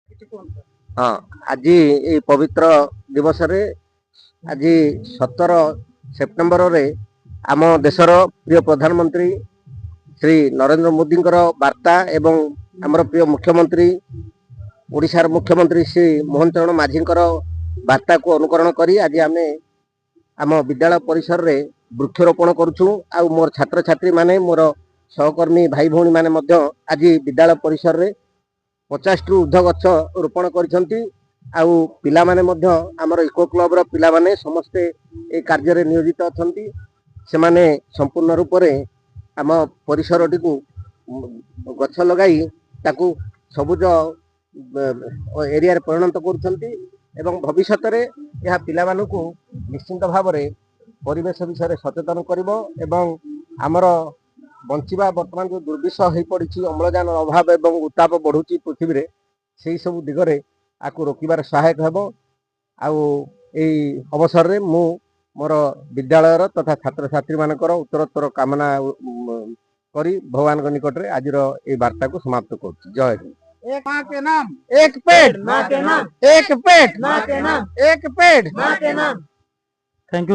हाँ आज ये पवित्र दिवस रे आज 17 सेप्टेम्बर रे आम देशर प्रिय प्रधानमंत्री श्री नरेंद्र मोदी वार्ता एवं आमर प्रिय मुख्यमंत्री ओडिशार मुख्यमंत्री श्री मोहन चरण माझी वार्ता को अनुकरण करी आज आम आम विद्यालय परिसर रे वृक्षरोपण करुचु आ मोर छात्र छात्री माने मोर सहकर्मी भाई भौणी माने मध्य आज विद्यालय परिसर रे 50 टू ऊर्ध्व गछ रोपण करिसंती आउ पिला माने मध्य आमर इको क्लब रो पिला माने समस्ते ए कार्य रे नियोजित अछंती से माने संपूर्ण रूप रे आम परिसर टी को गछ लगाई ताकू सबुज एरिया रे परिणत करुछंती एवं भविष्यत रे यह पिला मानकू निश्चित भाव रे परिवेश विषय सचेतन करिवो एवं आमर बंचिबा वर्तमान जो दुर्विषह हो पड़ी अम्लजान अभाव एवं उत्ताप बढ़ुची पृथ्वी रे से सब दिगरे आकु रोकबार सहायक हेबो। अवसर रे मु मोर विद्यालय तथा छात्र छात्री मानकर उत्तरोत्तर कामना करी भगवान निकट रे आज ये वार्ता को समाप्त कर। जय हिंद। एक माँ के नाम, एक पेड़ माँ के नाम, एक पेड़ माँ के नाम, एक पेड़। माँ के नाम। Thank you.